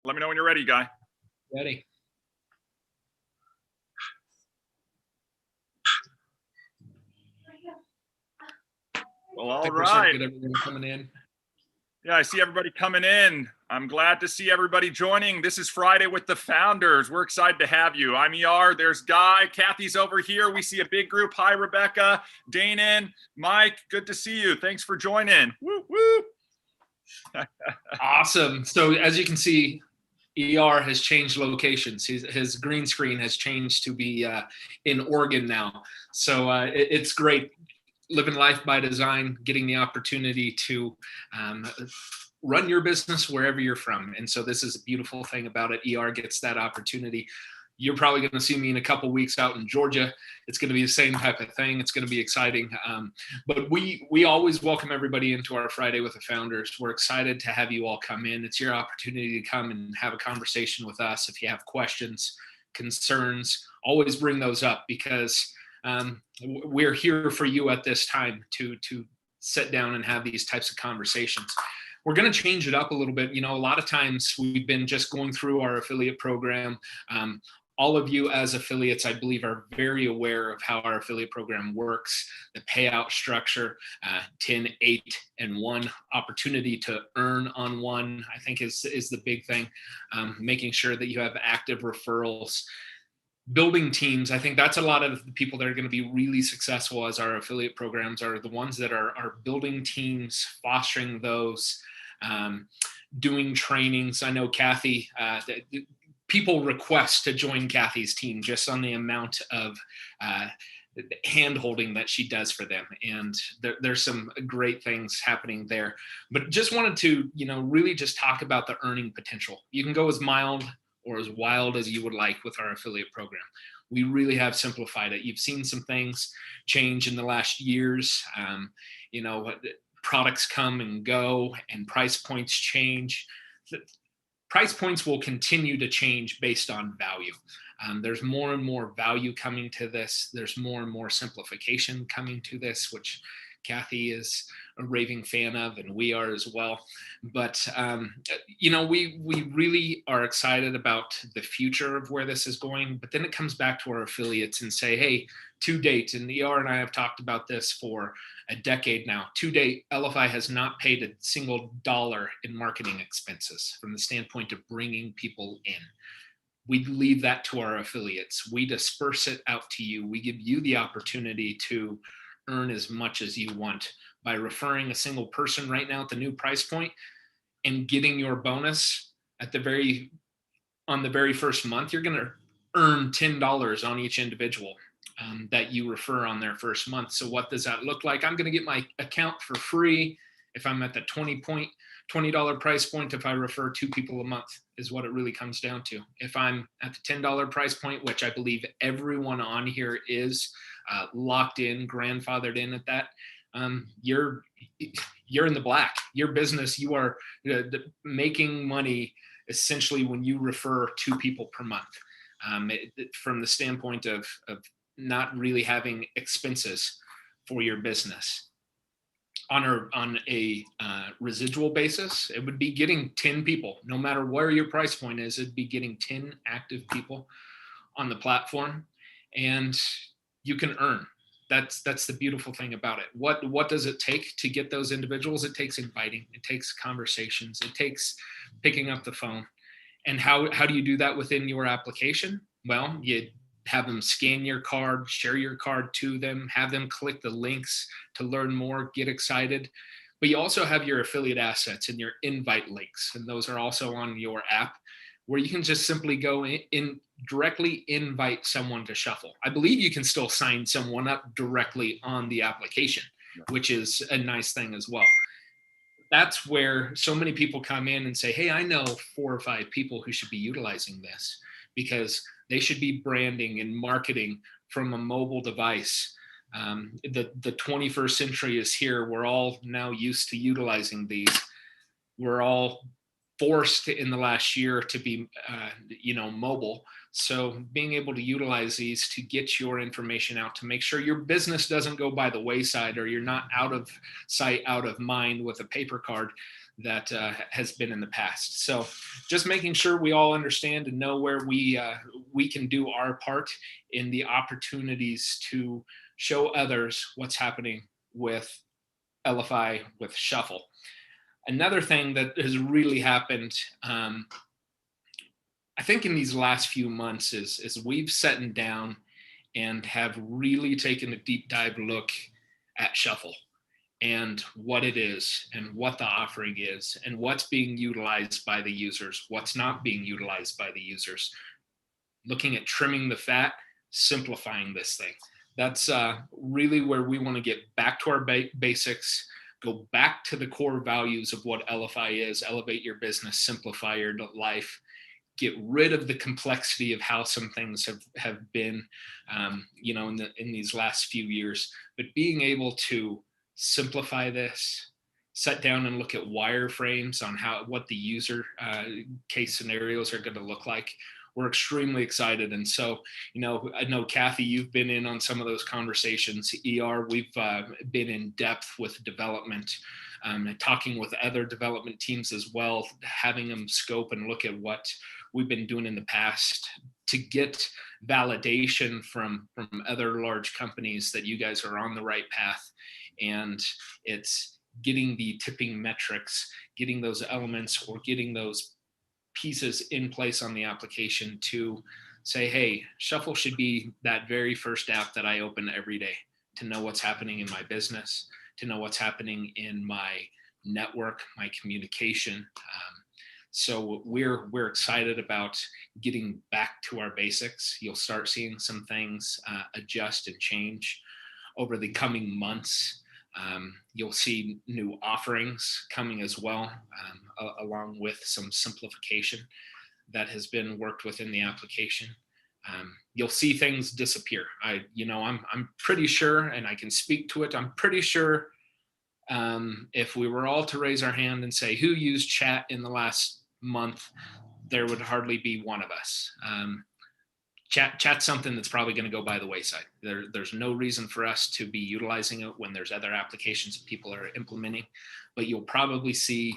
Let me know when you're ready, Guy. Ready. Well, all right. Get everyone coming in. Yeah, I see everybody coming in. I'm glad to see everybody joining. This is Friday with the Founders. We're excited to have you. I'm ER. There's Guy. Kathy's over here. We see a big group. Hi, Rebecca, Danon, Mike. Good to see you. Thanks for joining. Woo, woo. Awesome. So as you can see, ER has changed locations. His green screen has changed to be in Oregon now. So it's great. Living life by design, getting the opportunity to run your business wherever you're from. And so this is a beautiful thing about it. ER gets that opportunity. You're probably going to see me in a couple of weeks out in Georgia. It's going to be the same type of thing. It's going to be exciting. But we always welcome everybody into our Friday with the Founders. We're excited to have you all come in. It's your opportunity to come and have a conversation with us. If you have questions, concerns, always bring those up, because we're here for you at this time to sit down and have these types of conversations. We're going to change it up a little bit. You know, a lot of times we've been just going through our affiliate program. All of you as affiliates, I believe, are very aware of how our affiliate program works, the payout structure, 10, 8, and 1 opportunity to earn on one, I think is the big thing. Making sure that you have active referrals. Building teams, I think that's a lot of the people that are going to be really successful as our affiliate programs are the ones that are building teams, fostering those, doing trainings. I know Kathy, people request to join Kathy's team just on the amount of hand-holding that she does for them. And there's some great things happening there. But just wanted to, really just talk about the earning potential. You can go as mild or as wild as you would like with our affiliate program. We really have simplified it. You've seen some things change in the last years. Products come and go and price points change. The price points will continue to change based on value. There's more and more value coming to this. There's more and more simplification coming to this, which Kathy is a raving fan of, and we are as well. But we really are excited about the future of where this is going. But then it comes back to our affiliates and say, hey, to date, and ER and I have talked about this for a decade now. To date, Elify has not paid a single dollar in marketing expenses from the standpoint of bringing people in. We leave that to our affiliates. We disperse it out to you. We give you the opportunity to earn as much as you want by referring a single person right now at the new price point and getting your bonus on the very first month. You're going to earn $10 on each individual that you refer on their first month. So what does that look like? I'm going to get my account for free if I'm at the $20 price point. If I refer 2 people a month is what it really comes down to. If I'm at the $10 price point, which I believe everyone on here is locked in, grandfathered in at that, you're in the black. Your business, you are making money essentially when you refer 2 people per month, from the standpoint of not really having expenses for your business. On a residual basis, it would be getting 10 people. No matter where your price point is, it'd be getting 10 active people on the platform, and you can earn. That's the beautiful thing about it. What does it take to get those individuals? It takes inviting. It takes conversations. It takes picking up the phone. And how do you do that within your application? Well, you have them scan your card, share your card to them, have them click the links to learn more, get excited. But you also have your affiliate assets and your invite links. And those are also on your app, where you can just simply go in directly invite someone to shuffle. I believe you can still sign someone up directly on the application, which is a nice thing as well. That's where so many people come in and say, hey, I know 4 or 5 people who should be utilizing this, because they should be branding and marketing from a mobile device. The 21st century is here. We're all now used to utilizing these. We're all forced in the last year to be, mobile. So being able to utilize these to get your information out, to make sure your business doesn't go by the wayside, or you're not out of sight, out of mind with a paper card. that has been in the past. So just making sure we all understand and know where we can do our part in the opportunities to show others what's happening with Elify, with Shuffle. Another thing that has really happened, I think in these last few months is we've sat down and have really taken a deep dive look at Shuffle and what it is and what the offering is and what's being utilized by the users, what's not being utilized by the users, looking at trimming the fat, simplifying this thing. That's really where we want to get back to our basics, go back to the core values of what Elify is, elevate your business, simplify your life, get rid of the complexity of how some things have been, in these last few years, but being able to simplify this, sit down and look at wireframes on what the user case scenarios are going to look like. We're extremely excited. And so, I know Kathy, you've been in on some of those conversations. ER, we've been in depth with development, talking with other development teams as well, having them scope and look at what we've been doing in the past to get validation from other large companies that you guys are on the right path. And it's getting the tipping metrics, getting those elements or getting those pieces in place on the application to say, hey, Shuffle should be that very first app that I open every day to know what's happening in my business, to know what's happening in my network, my communication. So we're excited about getting back to our basics. You'll start seeing some things adjust and change over the coming months. You'll see new offerings coming as well, along with some simplification that has been worked within the application. You'll see things disappear. I'm pretty sure, and I can speak to it. I'm pretty sure if we were all to raise our hand and say who used chat in the last month, there would hardly be one of us. Chat's something that's probably going to go by the wayside. There's no reason for us to be utilizing it when there's other applications that people are implementing, but you'll probably see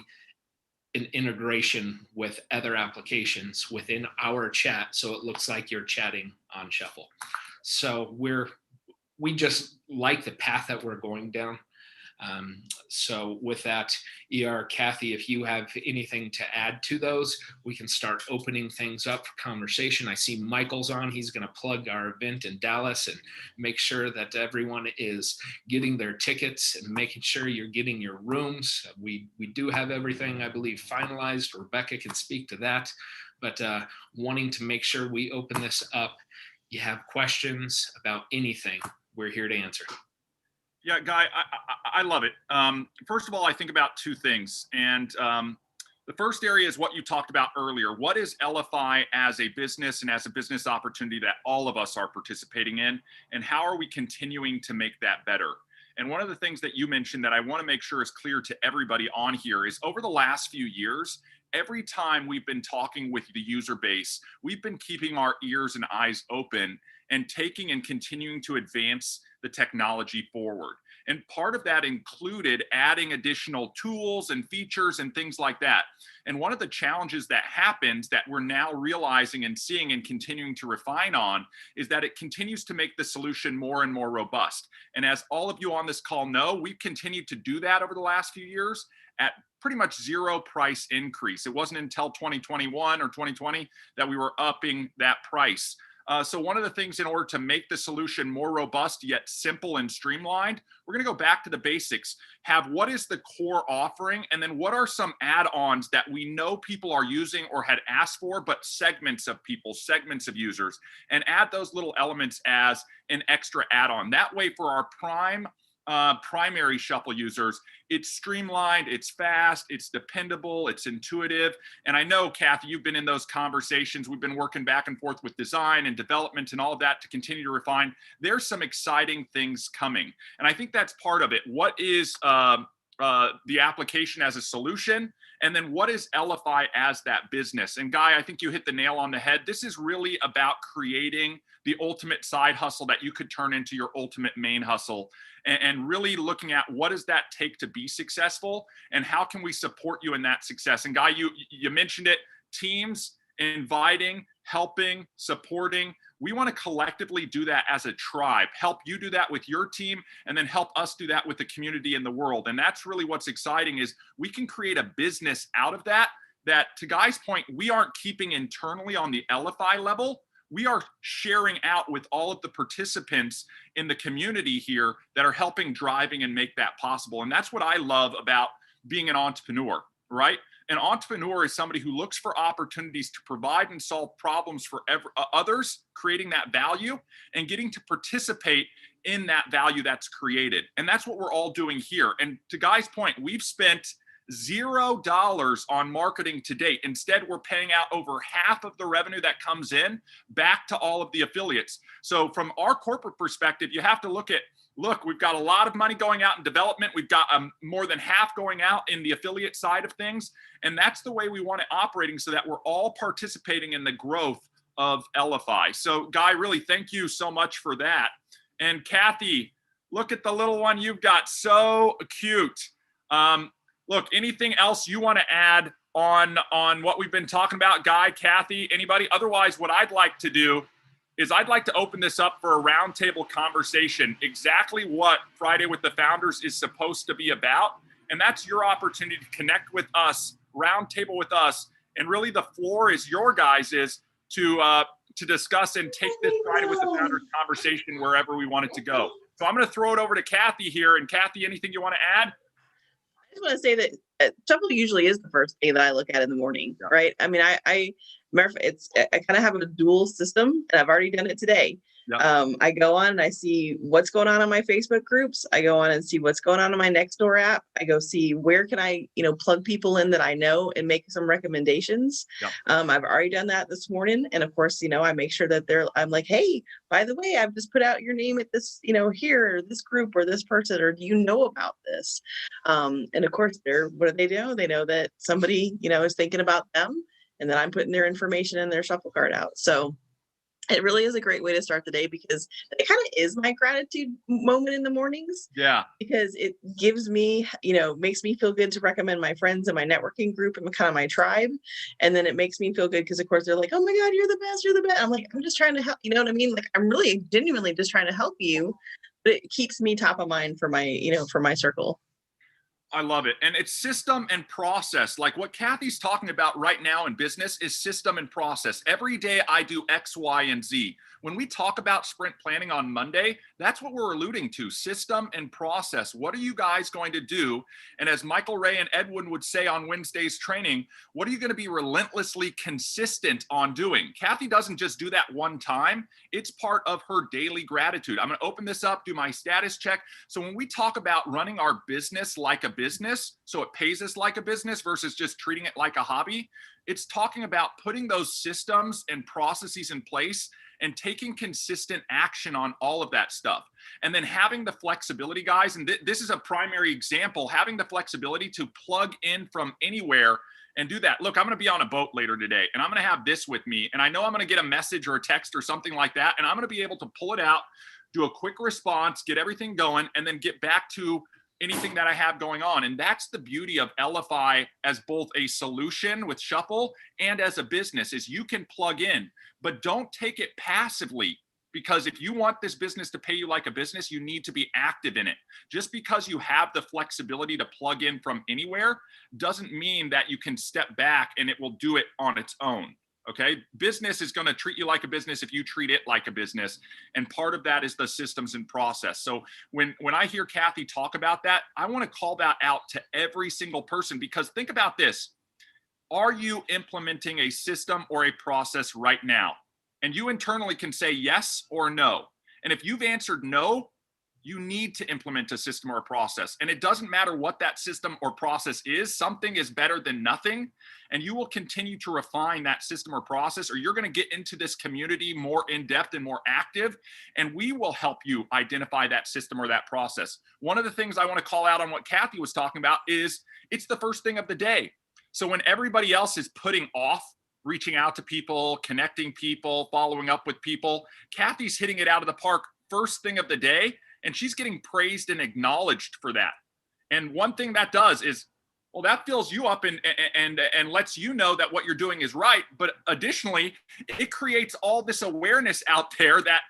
an integration with other applications within our chat, so it looks like you're chatting on Shuffle. So we just like the path that we're going down. So with that, Kathy, if you have anything to add to those, we can start opening things up for conversation. I see Michael's on. He's going to plug our event in Dallas and make sure that everyone is getting their tickets and making sure you're getting your rooms. We do have everything, I believe, finalized. Rebecca can speak to that, but wanting to make sure we open this up. You have questions about anything, we're here to answer. Yeah, Guy, I love it. First of all, I think about two things. And the first area is what you talked about earlier. What is Elify as a business and as a business opportunity that all of us are participating in? And how are we continuing to make that better? And one of the things that you mentioned that I want to make sure is clear to everybody on here is over the last few years, every time we've been talking with the user base, we've been keeping our ears and eyes open and taking and continuing to advance the technology forward. And part of that included adding additional tools and features and things like that. And one of the challenges that happens that we're now realizing and seeing and continuing to refine on is that it continues to make the solution more and more robust. And as all of you on this call know, we've continued to do that over the last few years at pretty much zero price increase. It wasn't until 2021 or 2020 that we were upping that price. So one of the things in order to make the solution more robust yet simple and streamlined, we're going to go back to the basics, have what is the core offering, and then what are some add-ons that we know people are using or had asked for, but segments of people, segments of users, and add those little elements as an extra add-on. That way for our primary Shuffle users, it's streamlined, it's fast, it's dependable, it's intuitive. And I know, Kathy, you've been in those conversations. We've been working back and forth with design and development and all of that to continue to refine. There's some exciting things coming. And I think that's part of it. What is the application as a solution? And then what is Elify as that business? And Guy, I think you hit the nail on the head. This is really about creating the ultimate side hustle that you could turn into your ultimate main hustle, and really looking at what does that take to be successful and how can we support you in that success. And Guy, you mentioned it, teams, inviting, helping, supporting. We want to collectively do that as a tribe, help you do that with your team, and then help us do that with the community in the world. And that's really what's exciting, is we can create a business out of that, that to Guy's point, we aren't keeping internally on the Elify level. We are sharing out with all of the participants in the community here that are helping driving and make that possible. And that's what I love about being an entrepreneur, right? An entrepreneur is somebody who looks for opportunities to provide and solve problems for others, creating that value and getting to participate in that value that's created. And that's what we're all doing here. And to Guy's point, we've spent $0 on marketing to date. Instead, we're paying out over half of the revenue that comes in back to all of the affiliates. So from our corporate perspective, you have to look, we've got a lot of money going out in development. We've got more than half going out in the affiliate side of things. And that's the way we want it operating, so that we're all participating in the growth of Elify. So Guy, really thank you so much for that. And Kathy, look at the little one you've got, so cute. Look, anything else you want to add on what we've been talking about? Guy, Kathy, anybody? Otherwise, what I'd like to do is I'd like to open this up for a roundtable conversation, exactly what Friday with the Founders is supposed to be about. And that's your opportunity to connect with us, roundtable with us. And really the floor is your guys' is to discuss and take this Friday with the Founders conversation wherever we want it to go. So I'm going to throw it over to Kathy here. And Kathy, anything you want to add? I just want to say that Shuffle usually is the first thing that I look at in the morning, right? I mean, I kind of have a dual system, and I've already done it today. Yep. I go on and I see what's going on in my Facebook groups. I go on and see what's going on in my Nextdoor app. I go see where can I, plug people in that I know and make some recommendations. Yep. I've already done that this morning. And of course, I make sure that I'm like, hey, by the way, I've just put out your name at this, here, or this group or this person, or do you know about this? And of course, what do they know? They know that somebody, is thinking about them, and then I'm putting their information in their shuffle card out. So it really is a great way to start the day, because it kind of is my gratitude moment in the mornings. Yeah. Because it gives me, makes me feel good to recommend my friends in my networking group and kind of my tribe. And then it makes me feel good because, of course, they're like, oh my God, you're the best. You're the best. I'm like, I'm just trying to help. You know what I mean? Like, I'm really genuinely just trying to help you. But it keeps me top of mind for my, for my circle. I love it. And it's system and process. Like what Kathy's talking about right now in business is system and process. Every day I do X, Y, and Z. When we talk about sprint planning on Monday, that's what we're alluding to, system and process. What are you guys going to do? And as Michael Ray and Edwin would say on Wednesday's training, what are you going to be relentlessly consistent on doing? Kathy doesn't just do that one time. It's part of her daily gratitude. I'm going to open this up, do my status check. So when we talk about running our business like a business, so it pays us like a business versus just treating it like a hobby, it's talking about putting those systems and processes in place and taking consistent action on all of that stuff. And then having the flexibility, guys, and this is a primary example, having the flexibility to plug in from anywhere and do that. Look, I'm going to be on a boat later today, and I'm going to have this with me, and I know I'm going to get a message or a text or something like that, and I'm going to be able to pull it out, do a quick response, get everything going, and then get back to anything that I have going on. And that's the beauty of Elify as both a solution with Shuffle and as a business, is you can plug in, but don't take it passively, because if you want this business to pay you like a business, you need to be active in it. Just because you have the flexibility to plug in from anywhere doesn't mean that you can step back and it will do it on its own. Okay, business is going to treat you like a business if you treat it like a business. And part of that is the systems and process. So when I hear Kathy talk about that, I want to call that out to every single person, because think about this. Are you implementing a system or a process right now? And you internally can say yes or no. And if you've answered no, you need to implement a system or a process. And it doesn't matter what that system or process is. Something is better than nothing. And you will continue to refine that system or process, or you're going to get into this community more in depth and more active. And we will help you identify that system or that process. One of the things I want to call out on what Kathy was talking about is it's the first thing of the day. So when everybody else is putting off reaching out to people, connecting people, following up with people, Kathy's hitting it out of the park first thing of the day, and she's getting praised and acknowledged for that. And one thing that does is, well, that fills you up and lets you know that what you're doing is right. But additionally, it creates all this awareness out there that,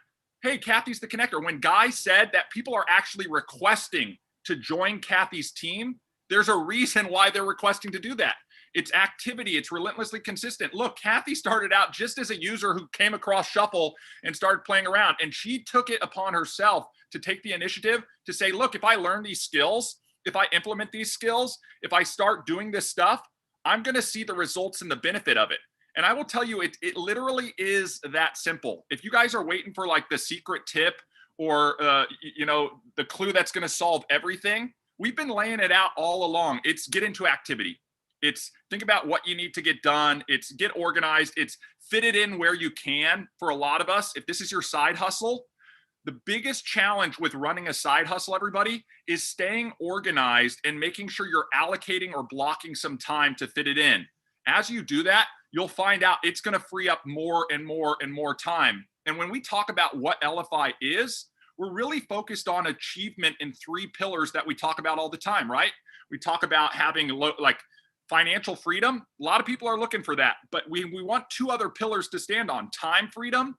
hey, Kathy's the connector. When Guy said that people are actually requesting to join Kathy's team, there's a reason why they're requesting to do that. It's activity. It's relentlessly consistent. Look, Kathy started out just as a user who came across Shuffle and started playing around. And she took it upon herself to take the initiative to say, look, if I learn these skills, if I implement these skills, if I start doing this stuff, I'm going to see the results and the benefit of it. And I will tell you, it literally is that simple. If you guys are waiting for like the secret tip or, the clue that's going to solve everything, we've been laying it out all along. It's get into activity. It's think about what you need to get done. It's get organized. It's fit it in where you can. For a lot of us, if this is your side hustle, the biggest challenge with running a side hustle, everybody, is staying organized and making sure you're allocating or blocking some time to fit it in. As you do that, you'll find out it's going to free up more and more and more time. And when we talk about what Elify is, we're really focused on achievement in 3 pillars that we talk about all the time, right? We talk about having financial freedom. A lot of people are looking for that, but we want 2 other pillars to stand on: time freedom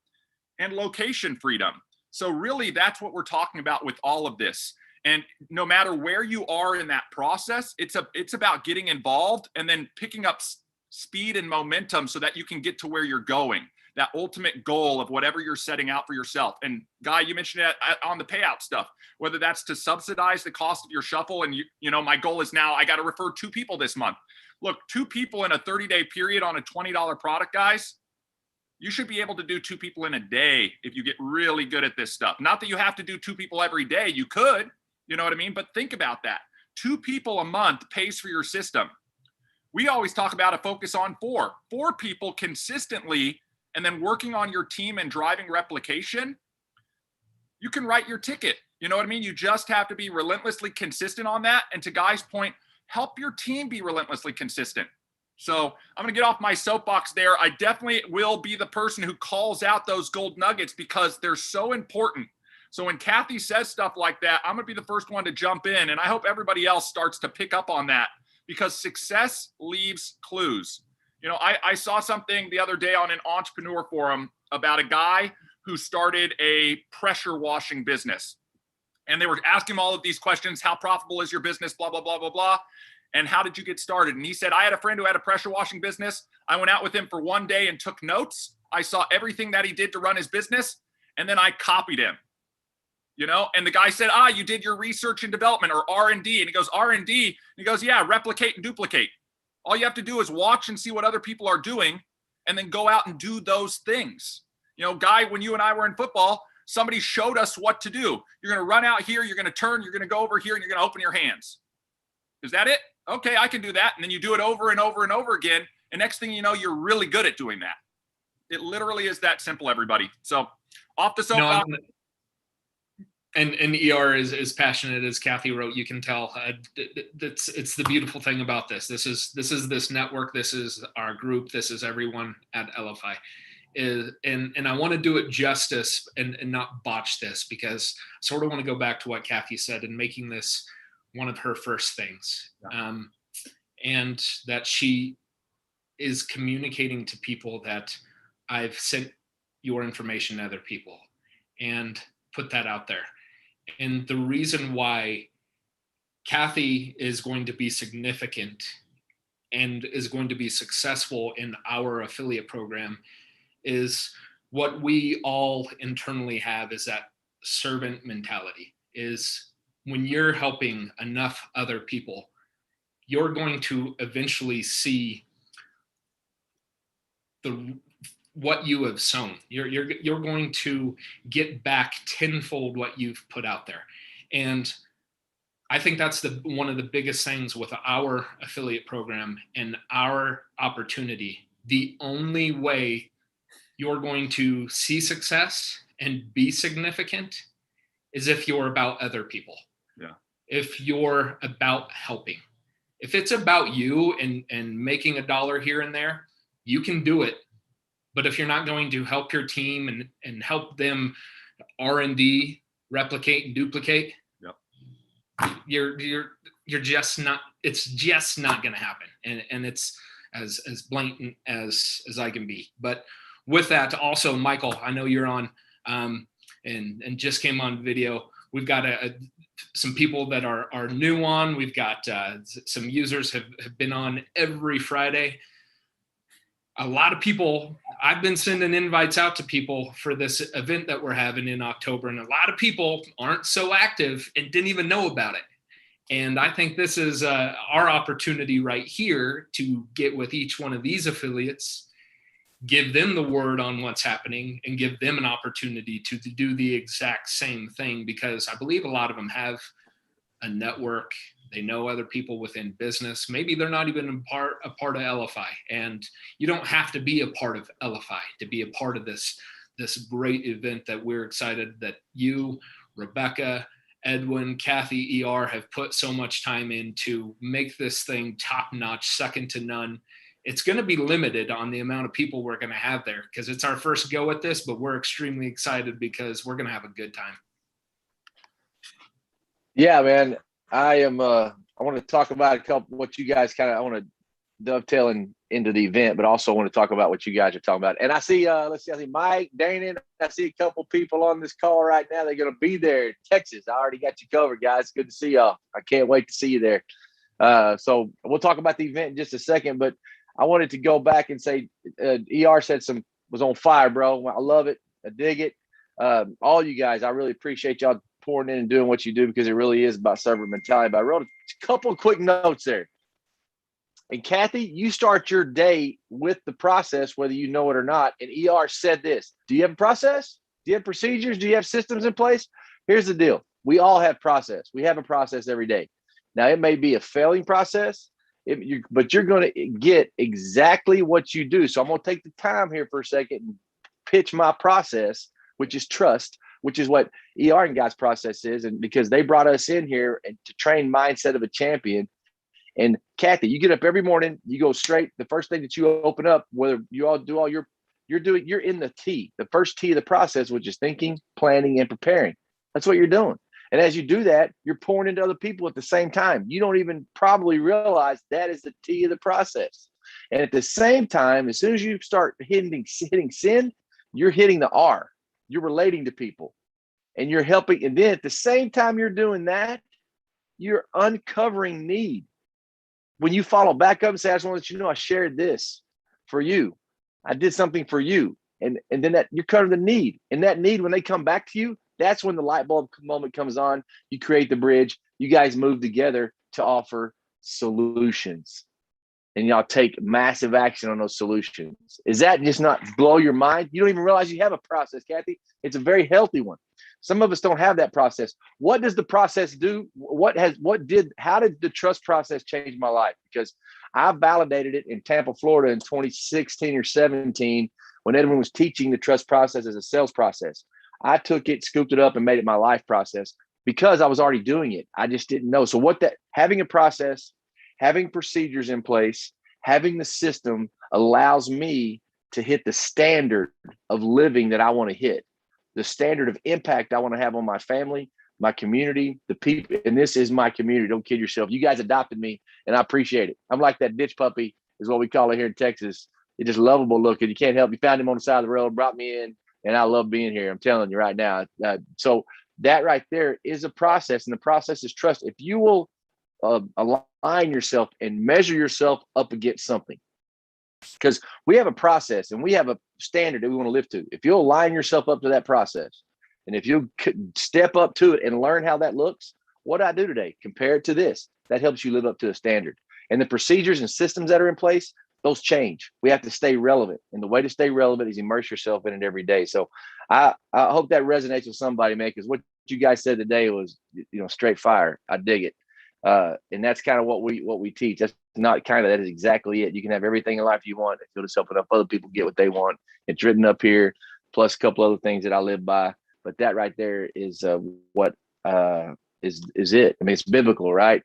and location freedom. So really that's what we're talking about with all of this. And no matter where you are in that process, it's about getting involved and then picking up speed and momentum so that you can get to where you're going, that ultimate goal of whatever you're setting out for yourself. And Guy, you mentioned it on the payout stuff, whether that's to subsidize the cost of your Shuffle. And my goal is now I got to refer 2 people this month. Look, 2 people in a 30-day period on a $20 product, guys, you should be able to do 2 people in a day if you get really good at this stuff. Not that you have to do 2 people every day. You could, you know what I mean? But think about that. 2 people a month pays for your system. We always talk about a focus on 4 people consistently, and then working on your team and driving replication. You can write your ticket. You know what I mean? You just have to be relentlessly consistent on that. And to Guy's point, help your team be relentlessly consistent. So I'm going to get off my soapbox there. I definitely will be the person who calls out those gold nuggets because they're so important. So when Kathy says stuff like that, I'm going to be the first one to jump in. And I hope everybody else starts to pick up on that, because success leaves clues. I saw something the other day on an entrepreneur forum about a guy who started a pressure washing business. And they were asking him all of these questions. How profitable is your business? Blah, blah, blah, blah, blah. And how did you get started? And he said, I had a friend who had a pressure washing business. I went out with him for one day and took notes. I saw everything that he did to run his business. And then I copied him, and the guy said, you did your research and development, or R&D. And he goes, R&D. And he goes, yeah, replicate and duplicate. All you have to do is watch and see what other people are doing and then go out and do those things. Guy, when you and I were in football, somebody showed us what to do. You're going to run out here, you're going to turn, you're going to go over here, and you're going to open your hands. Is that it? Okay, I can do that. And then you do it over and over and over again. And next thing you know, you're really good at doing that. It literally is that simple, everybody. So off the soapbox. And ER is as passionate as Kathy wrote. You can tell. It's the beautiful thing about this. This is this network. This is our group. This is everyone at Elify. And I want to do it justice and not botch this, because I sort of want to go back to what Kathy said and making this one of her first things. Yeah. And that she is communicating to people that I've sent your information to other people and put that out there. And the reason why Kathy is going to be significant and is going to be successful in our affiliate program is what we all internally have, is that servant mentality. Is when you're helping enough other people, you're going to eventually see what you have sown. You're going to get back tenfold what you've put out there. And I think that's one of the biggest things with our affiliate program and our opportunity. The only way you're going to see success and be significant is if you're about other people. Yeah. If you're about helping. If it's about you and making $1 here and there, you can do it. But if you're not going to help your team and help them R&D, replicate and duplicate, you're just not, it's just not going to happen. And it's as blatant as I can be. But with that, also, Michael, I know you're on and just came on video. We've got some people that are new on. We've got some users have been on every Friday. A lot of people, I've been sending invites out to people for this event that we're having in October, and a lot of people aren't so active and didn't even know about it. And I think this is our opportunity right here to get with each one of these affiliates, give them the word on what's happening, and give them an opportunity to do the exact same thing, because I believe a lot of them have a network. They know other people within business. Maybe they're not even a part of Elify, and you don't have to be a part of Elify to be a part of this great event that we're excited that you, Rebecca, Edwin, Kathy, ER have put so much time in to make this thing top notch, second to none. It's going to be limited on the amount of people we're going to have there because it's our first go at this, but we're extremely excited because we're going to have a good time. Yeah, man. I want to talk about a couple, what you guys I want to dovetail into the event, but also want to talk about what you guys are talking about. And I see, I see Mike, Dana, I see a couple people on this call right now. They're going to be there in Texas. I already got you covered, guys. Good to see y'all. I can't wait to see you there. So we'll talk about the event in just a second, but I wanted to go back and say, ER said was on fire, bro. I love it. I dig it. All you guys, I really appreciate y'all pouring in and doing what you do, because it really is about servant mentality. But I wrote a couple of quick notes there. And Kathy, you start your day with the process, whether you know it or not. And ER said this: do you have a process? Do you have procedures? Do you have systems in place? Here's the deal. We all have process. We have a process every day. Now, it may be a failing process, but you're going to get exactly what you do. So I'm going to take the time here for a second and pitch my process, which is trust, which is what ER and guys' process is. And because they brought us in here and to train mindset of a champion. And Kathy, you get up every morning, you go straight. The first thing that you open up, whether you all do all you're in the T, the first T of the process, which is thinking, planning, and preparing. That's what you're doing. And as you do that, you're pouring into other people at the same time. You don't even probably realize that is the T of the process. And at the same time, as soon as you start hitting sin, you're hitting the R. You're relating to people and you're helping. And then at the same time you're doing that, you're uncovering need. When you follow back up and say, I just want to let you know I shared this for you. I did something for you. And then that you're covering the need. And that need, when they come back to you, that's when the light bulb moment comes on. You create the bridge. You guys move together to offer solutions. And y'all take massive action on those solutions. Is that just not blow your mind? You don't even realize you have a process, Kathy. It's a very healthy one. Some of us don't have that process. What does the process do? How did the trust process change my life? Because I validated it in Tampa, Florida in 2016 or 17 when Edwin was teaching the trust process as a sales process. I took it, scooped it up, and made it my life process because I was already doing it. I just didn't know. So having a process, having procedures in place, having the system allows me to hit the standard of living that I want to hit, the standard of impact I want to have on my family, my community, the people. And this is my community. Don't kid yourself. You guys adopted me, and I appreciate it. I'm like that ditch puppy is what we call it here in Texas. It's just lovable looking. You can't help. You found him on the side of the road, brought me in, and I love being here. I'm telling you right now. So that right there is a process, and the process is trust. If you will align yourself and measure yourself up against something, because we have a process and we have a standard that we want to live to. If you'll align yourself up to that process, and if you step up to it and learn how that looks, what I do today, compare it to this, that helps you live up to a standard. And the procedures and systems that are in place, those change. We have to stay relevant. And the way to stay relevant is immerse yourself in it every day. So I hope that resonates with somebody, man, because what you guys said today was, straight fire. I dig it. And that's kind of what we teach. That's not kind of, that is exactly it. You can have everything in life you want if you'll just help enough other people get what they want. It's written up here, plus a couple other things that I live by. But that right there is what is it. I mean, it's biblical, right?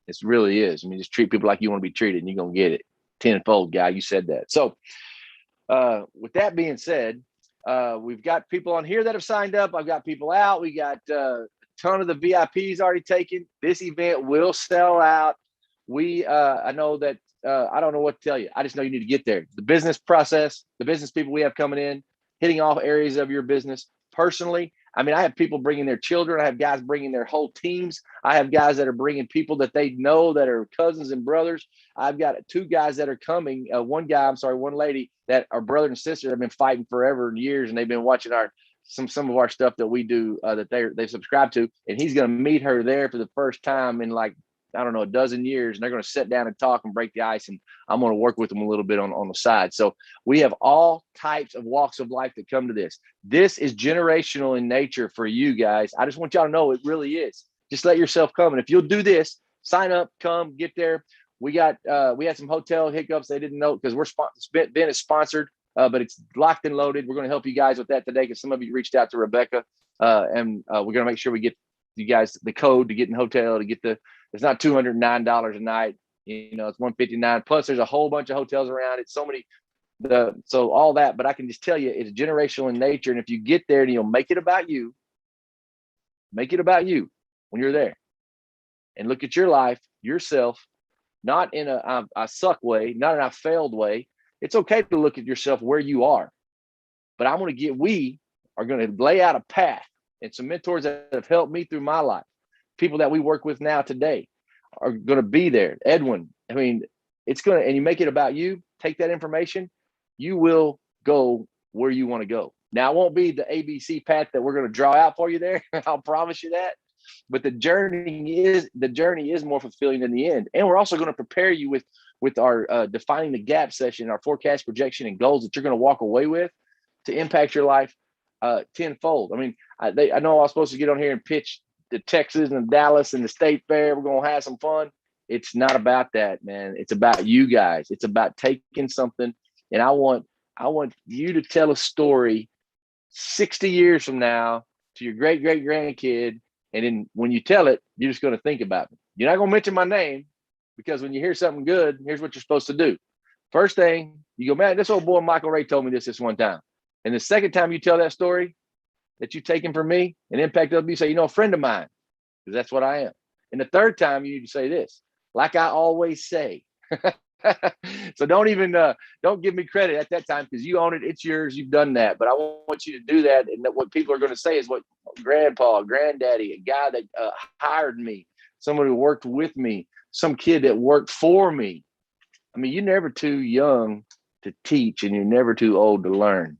It really is. I mean, just treat people like you want to be treated, and you're gonna get it tenfold, guy. You said that. So, with that being said, we've got people on here that have signed up. I've got people out. We got a ton of the VIPs already taken. This event will sell out. I know that I don't know what to tell you. I just know you need to get there. The business process, the business people we have coming in, hitting all areas of your business. Personally, I mean, I have people bringing their children. I have guys bringing their whole teams. I have guys that are bringing people that they know that are cousins and brothers. I've got 2 guys that are coming. One lady that are brother and sister have been fighting forever and years, and they've been watching some of our stuff that we do that they subscribe to. And he's going to meet her there for the first time in like, I don't know, a dozen years, and they're going to sit down and talk and break the ice. And I'm going to work with them a little bit on the side. So we have all types of walks of life that come to this. This is generational in nature for you guys. I just want y'all to know it really is. Just let yourself come. And if you'll do this, sign up, come, get there. We had some hotel hiccups. They didn't know because Ben is sponsored, but it's locked and loaded. We're going to help you guys with that today because some of you reached out to Rebecca, and we're going to make sure we get you guys the code to get in the hotel to get it's not $209 a night. You know, it's $159. Plus, there's a whole bunch of hotels around. It's so many, so all that. But I can just tell you, it's generational in nature. And if you get there and you'll make it about you when you're there, and look at your life, yourself, not in a suck way, not in a failed way. It's okay to look at yourself where you are. But we are going to lay out a path and some mentors that have helped me through my life. People that we work with now today are going to be there. Edwin, I mean, and you make it about you, take that information, you will go where you want to go. Now, it won't be the ABC path that we're going to draw out for you there. I'll promise you that. But the journey is more fulfilling in the end. And we're also going to prepare you with our defining the gap session, our forecast projection and goals that you're going to walk away with to impact your life tenfold. I mean, I know I was supposed to get on here and pitch to Texas and Dallas and the State Fair. We're going to have some fun. It's not about that, man. It's about you guys. It's about taking something. And I want you to tell a story 60 years from now to your great grandkid. And then when you tell it, you're just going to think about it. You're not going to mention my name because when you hear something good, here's what you're supposed to do. First thing, you go, man, this old boy Michael Ray told me this one time. And the second time you tell that story that you've taken from me and impact other people, say, a friend of mine, because that's what I am. And the third time you need to say this, like I always say. So don't give me credit at that time because you own it. It's yours. You've done that. But I want you to do that. And what people are going to say is what grandpa, granddaddy, a guy that hired me, someone who worked with me, some kid that worked for me. I mean, you're never too young to teach and you're never too old to learn.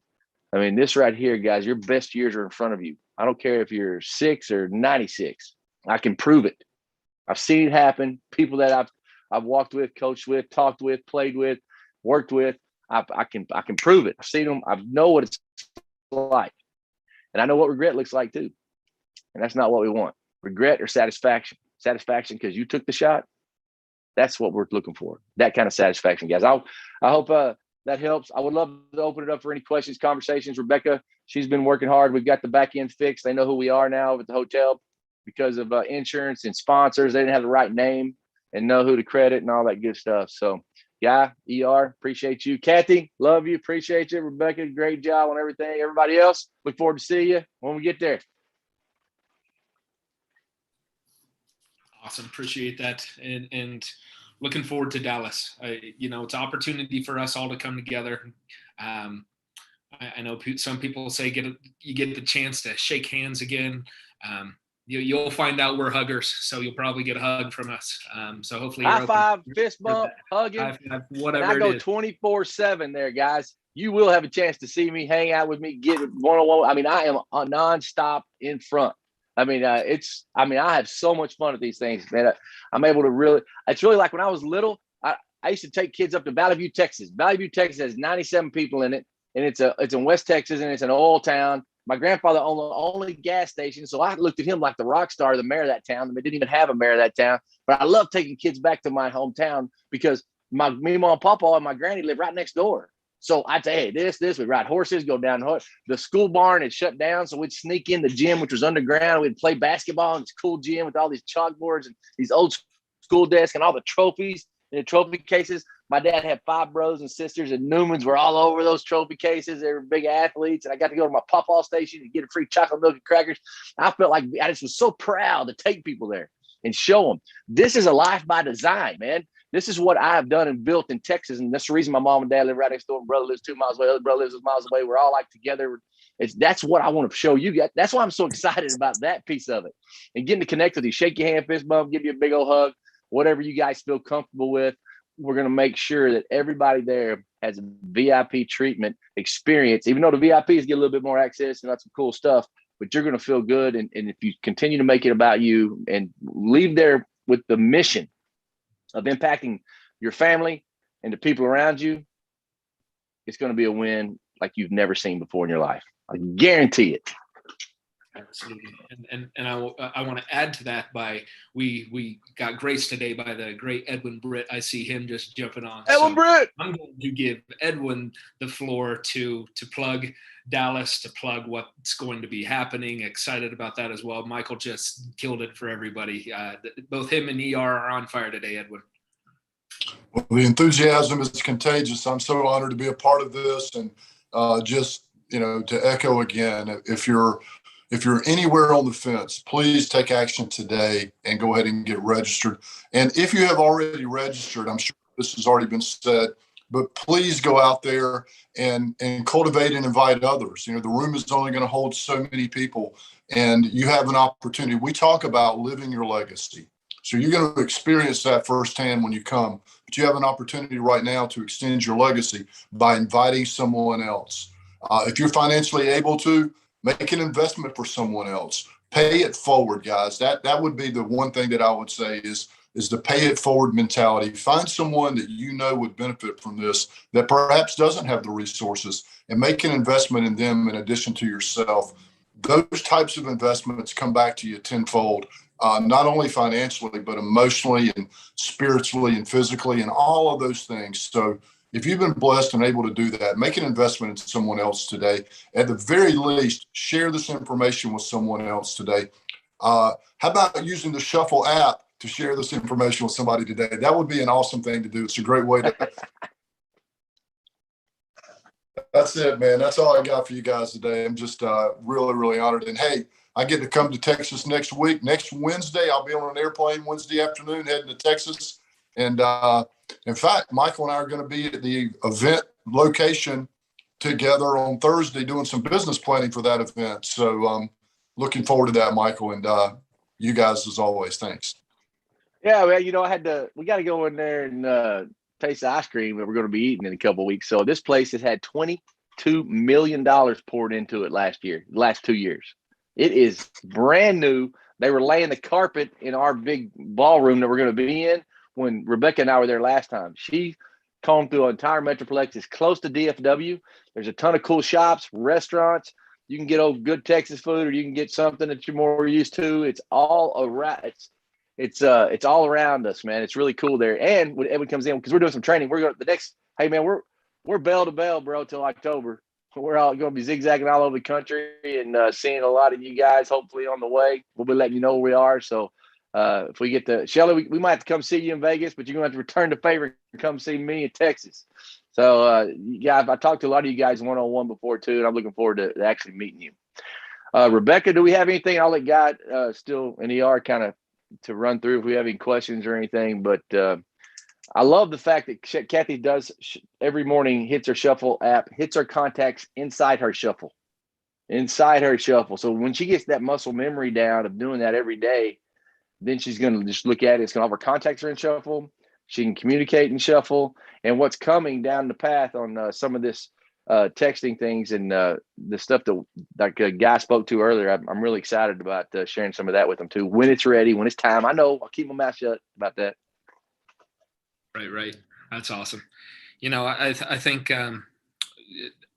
I mean, this right here, guys, your best years are in front of you. I don't care if you're 6 or 96. I can prove it. I've seen it happen. People that I've walked with, coached with, talked with, played with, worked with. I can prove it. I've seen them. I know what it's like. And I know what regret looks like too. And that's not what we want. Regret or satisfaction. Satisfaction because you took the shot. That's what we're looking for. That kind of satisfaction, guys. I hope that helps. I would love to open it up for any questions, conversations. Rebecca, she's been working hard. We've got the back end fixed. They know who we are now at the hotel because of insurance and sponsors. They didn't have the right name and know who to credit and all that good stuff. So, yeah, ER, appreciate you. Kathy, love you, appreciate you. Rebecca, great job on everything. Everybody else, look forward to see you when we get there. Awesome, appreciate that, and looking forward to Dallas. It's an opportunity for us all to come together. I know some people say you get the chance to shake hands again. You'll find out we're huggers, so you'll probably get a hug from us. So hopefully, high five, fist bump, hugging, whatever. And I go 24/7 there, guys. You will have a chance to see me, hang out with me, get one-on-one. I mean, I am a nonstop in front. I mean, I have so much fun at these things, man. I'm able to it's really like when I was little, I used to take kids up to Valley View, Texas. Valley View, Texas has 97 people in it. And it's in West Texas and it's an oil town. My grandfather owned the only gas station. So I looked at him like the rock star, the mayor of that town. They didn't even have a mayor of that town, but I love taking kids back to my hometown because me, mom, papa, and my granny live right next door. So I'd say, hey, this, we'd ride horses, go down the school barn had shut down. So we'd sneak in the gym, which was underground. We'd play basketball in this cool gym with all these chalkboards and these old school desk and all the trophies in the trophy cases. My dad had 5 brothers and sisters, and Newmans were all over those trophy cases. They were big athletes, and I got to go to my pawpaw station and get a free chocolate milk and crackers. I felt like I just was so proud to take people there and show them this is a life by design, man. This is what I have done and built in Texas, and that's the reason my mom and dad live right next door. My brother lives 2 miles away. Other brother lives miles away. We're all like together. That's what I want to show you guys. That's why I'm so excited about that piece of it, and getting to connect with you, shake your hand, fist bump, give you a big old hug, whatever you guys feel comfortable with. We're going to make sure that everybody there has a VIP treatment experience, even though the VIPs get a little bit more access and that's some cool stuff, but you're going to feel good. And if you continue to make it about you and leave there with the mission of impacting your family and the people around you, it's going to be a win like you've never seen before in your life. I guarantee it. Absolutely. And I want to add to that by we got graced today by the great Edwin Britt. I see him just jumping on. Edwin Britt. I'm going to give Edwin the floor to plug Dallas, to plug what's going to be happening. Excited about that as well. Michael just killed it for everybody. Both him and ER are on fire today, Edwin. Well, the enthusiasm is contagious. I'm so honored to be a part of this, and just to echo again, if you're anywhere on the fence, please take action today and go ahead and get registered. And if you have already registered, I'm sure this has already been said, but please go out there and cultivate and invite others. The room is only going to hold so many people, and you have an opportunity. We talk about living your legacy. So you're going to experience that firsthand when you come, but you have an opportunity right now to extend your legacy by inviting someone else. If you're financially able to, make an investment for someone else. Pay it forward, guys. That would be the one thing that I would say is the pay it forward mentality. Find someone that you know would benefit from this that perhaps doesn't have the resources, and make an investment in them in addition to yourself. Those types of investments come back to you tenfold, not only financially, but emotionally and spiritually and physically and all of those things. So if you've been blessed and able to do that, make an investment in someone else today. At the very least, share this information with someone else today. How about using the Shuffle app to share this information with somebody today? That would be an awesome thing to do. It's a great way to. That's it, man. That's all I got for you guys today. I'm just really, really honored. And hey, I get to come to Texas next week. Next Wednesday, I'll be on an airplane Wednesday afternoon heading to Texas. And in fact, Michael and I are going to be at the event location together on Thursday doing some business planning for that event. So looking forward to that, Michael, and you guys as always. Thanks. Yeah, well, we got to go in there and taste the ice cream that we're going to be eating in a couple of weeks. So this place has had $22 million poured into it last 2 years. It is brand new. They were laying the carpet in our big ballroom that we're going to be in when Rebecca and I were there last time. She combed through an entire Metroplex. It's close to DFW. There's a ton of cool shops, restaurants. You can get old good Texas food, or you can get something that you're more used to. It's all around. It's all around us, man. It's really cool there. And when Edwin comes in, because we're doing some training, we're going to the next. Hey, man, we're bell to bell, bro, till October. We're all going to be zigzagging all over the country and seeing a lot of you guys. Hopefully on the way, we'll be letting you know where we are. So if we get to Shelly, we might have to come see you in Vegas, but you're going to have to return the favor and come see me in Texas. So yeah, I talked to a lot of you guys one-on-one before too, and I'm looking forward to actually meeting you. Rebecca, do we have anything? I'll let God still in ER kind of to run through if we have any questions or anything, but I love the fact that Kathy does every morning, hits her Shuffle app, hits her contacts inside her Shuffle. So when she gets that muscle memory down of doing that every day, then she's going to just look at it. It's going to have her contacts are in Shuffle. She can communicate in Shuffle. And what's coming down the path on some of this texting things and the stuff that like a guy spoke to earlier, I'm really excited about sharing some of that with them too. When it's ready, when it's time. I know I'll keep my mouth shut about that. Right. That's awesome. I think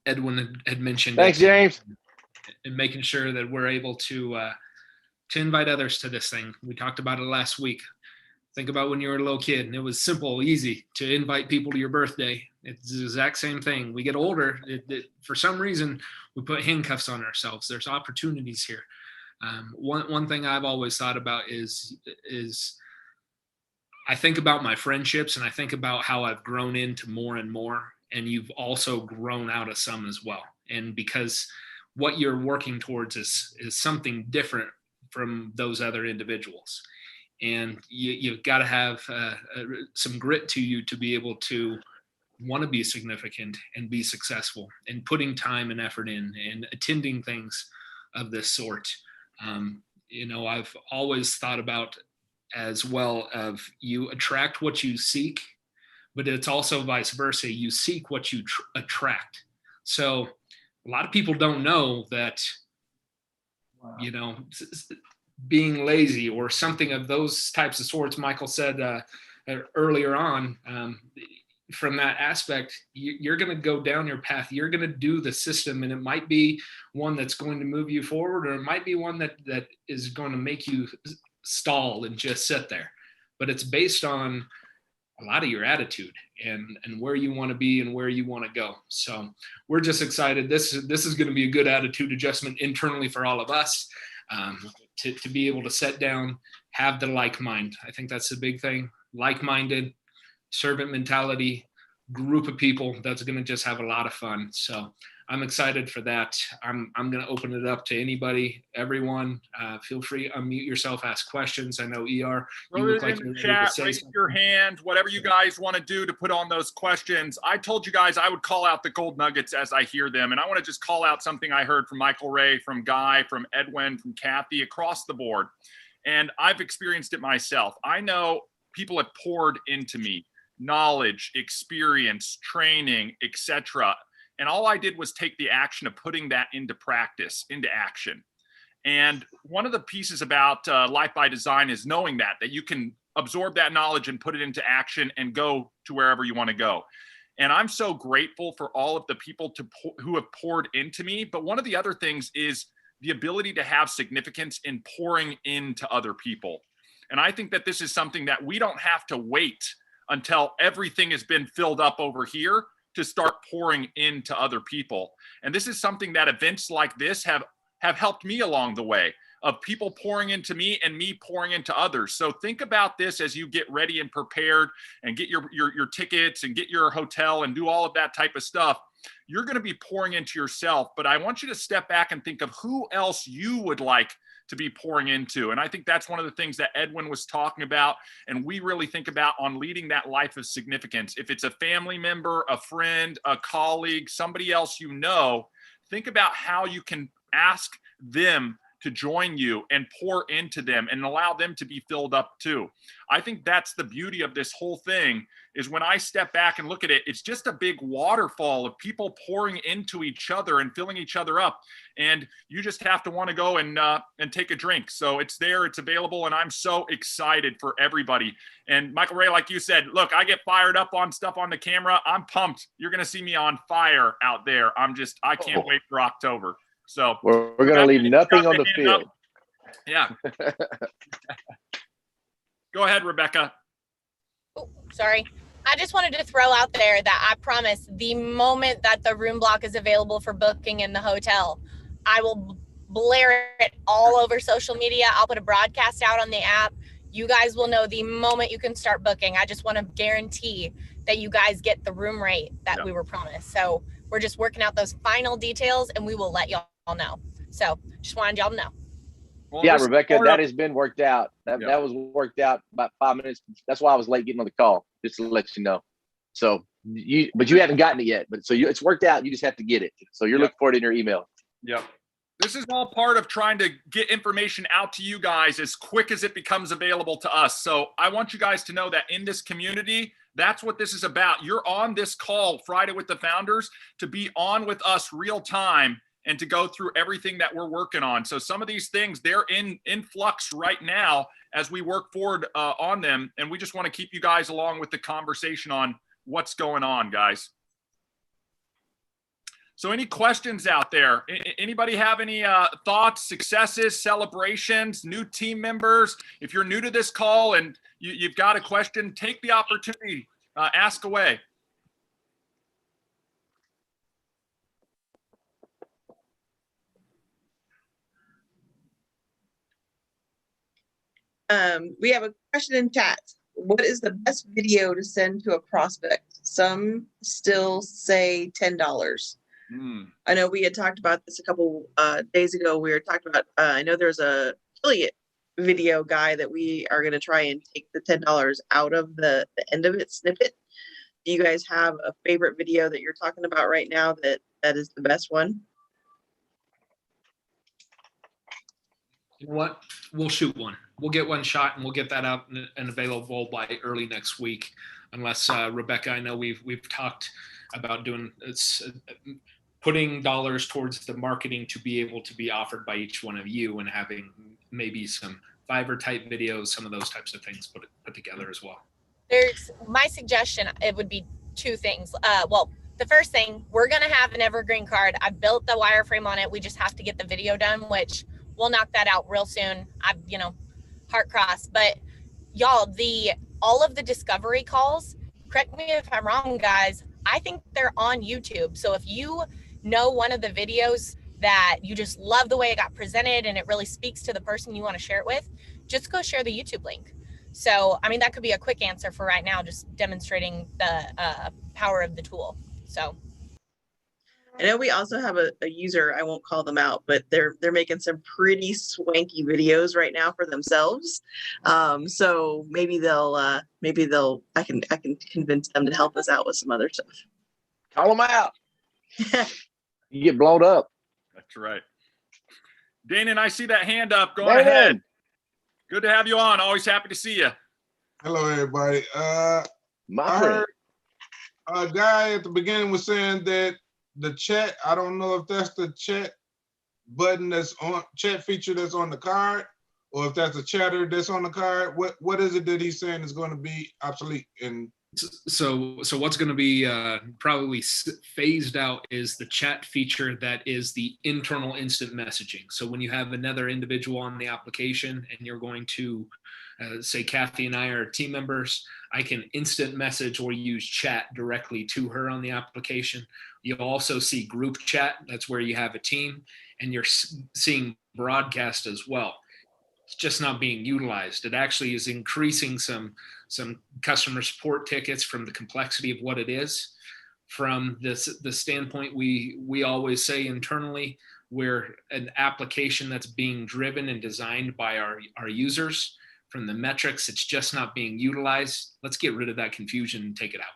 Edwin had mentioned. Thanks, James. And making sure that we're able to invite others to this thing. We talked about it last week. Think about when you were a little kid and it was simple, easy to invite people to your birthday. It's the exact same thing. We get older. For some reason, we put handcuffs on ourselves. There's opportunities here. One thing I've always thought about is I think about my friendships, and I think about how I've grown into more and more, and you've also grown out of some as well. And because what you're working towards is something different from those other individuals. And you've got to have some grit to you to be able to want to be significant and be successful, and putting time and effort in and attending things of this sort. I've always thought about as well of you attract what you seek, but it's also vice versa. You seek what you attract. So a lot of people don't know that, being lazy or something of those types of sorts, Michael said earlier on, from that aspect, you're going to go down your path. You're going to do the system, and it might be one that's going to move you forward, or it might be one that is going to make you stall and just sit there. But it's based on a lot of your attitude and where you want to be and where you want to go. So we're just excited. This is going to be a good attitude adjustment internally for all of us, to be able to sit down, have the like mind. I think that's the big thing. Like-minded, servant mentality, group of people that's going to just have a lot of fun. So I'm excited for that. I'm going to open it up to anybody, everyone. Feel free to unmute yourself, ask questions. I know ER, you look like you're ready to say raise something. your hand, whatever you guys want to do to put on those questions. I told you guys I would call out the gold nuggets as I hear them. And I want to just call out something I heard from Michael Ray, from Guy, from Edwin, from Kathy, across the board. And I've experienced it myself. I know people have poured into me knowledge, experience, training, etc. And all I did was take the action of putting that into practice, into action. And one of the pieces about Life by Design is knowing that you can absorb that knowledge and put it into action and go to wherever you want to go. And I'm so grateful for all of the people who have poured into me. But one of the other things is the ability to have significance in pouring into other people. And I think that this is something that we don't have to wait until everything has been filled up over here to start pouring into other people. And this is something that events like this have helped me along the way, of people pouring into me and me pouring into others. So think about this as you get ready and prepared and get your tickets and get your hotel and do all of that type of stuff. You're going to be pouring into yourself, but I want you to step back and think of who else you would like to be pouring into. And I think that's one of the things that Edwin was talking about, and we really think about on leading that life of significance. If it's a family member, a friend, a colleague, somebody else you know, think about how you can ask them to join you and pour into them and allow them to be filled up too. I think that's the beauty of this whole thing, is when I step back and look at it, it's just a big waterfall of people pouring into each other and filling each other up. And you just have to want to go and take a drink. So it's there, it's available. And I'm so excited for everybody. And Michael Ray, like you said, look, I get fired up on stuff on the camera. I'm pumped. You're going to see me on fire out there. I can't wait for October. So we're going to leave nothing on the field. Up. Yeah. Go ahead, Rebecca. Oh, sorry. I just wanted to throw out there that I promise the moment that the room block is available for booking in the hotel, I will blare it all over social media. I'll put a broadcast out on the app. You guys will know the moment you can start booking. I just want to guarantee that you guys get the room rate that we were promised. So we're just working out those final details, and we will let y'all know. So just wanted y'all to know. Well, yeah, Rebecca, that has been worked out. That was worked out about 5 minutes. That's why I was late getting on the call, just to let you know. So but you haven't gotten it yet. But so it's worked out. You just have to get it. So you're looking for it in your email. Yep. This is all part of trying to get information out to you guys as quick as it becomes available to us. So I want you guys to know that in this community, that's what this is about. You're on this call Friday with the Founders to be on with us real time and to go through everything that we're working on. So some of these things, they're in flux right now as we work forward on them. And we just want to keep you guys along with the conversation on what's going on, guys. So any questions out there? Anybody have any thoughts, successes, celebrations, new team members? If you're new to this call and you've got a question, take the opportunity, ask away. We have a question in chat. what is the best video to send to a prospect? Some still say $10. I know we had talked about this a couple days ago. We were talking about, I know there's a affiliate video guy that we are going to try and take the $10 out of the end of it snippet. Do you guys have a favorite video that you're talking about right now that is the best one? What? We'll shoot one. We'll get one shot and we'll get that out and available by early next week. Unless Rebecca, I know we've talked about doing putting dollars towards the marketing to be able to be offered by each one of you, and having maybe some Fiverr type videos, some of those types of things put together as well. There's my suggestion. It would be two things. Well, the first thing, we're going to have an evergreen card. I built the wireframe on it. We just have to get the video done, which we'll knock that out real soon. Heart crossed. But y'all, all of the discovery calls, correct me if I'm wrong, guys, I think they're on YouTube. So if you know one of the videos that you just love the way it got presented and it really speaks to the person you want to share it with, just go share the YouTube link. So, I mean, that could be a quick answer for right now, just demonstrating the power of the tool. So I know we also have a user, I won't call them out, but they're making some pretty swanky videos right now for themselves. So maybe I can convince them to help us out with some other stuff. Call them out. You get blown up. That's right. Danon, I see that hand up. Go ahead. Good to have you on. Always happy to see you. Hello, everybody. My friend. A guy at the beginning was saying that the chat, I don't know if that's the chat button that's on, chat feature that's on the card, or if that's a chatter that's on the card. What is it that he's saying is going to be obsolete? And so what's going to be probably phased out is the chat feature that is the internal instant messaging. So when you have another individual on the application and you're going to say Kathy and I are team members, I can instant message or use chat directly to her on the application. You'll also see group chat. That's where you have a team, and you're seeing broadcast as well. It's just not being utilized. It actually is increasing some customer support tickets from the complexity of what it is. From the standpoint we always say internally, we're an application that's being driven and designed by our users. From the metrics, it's just not being utilized. Let's get rid of that confusion and take it out.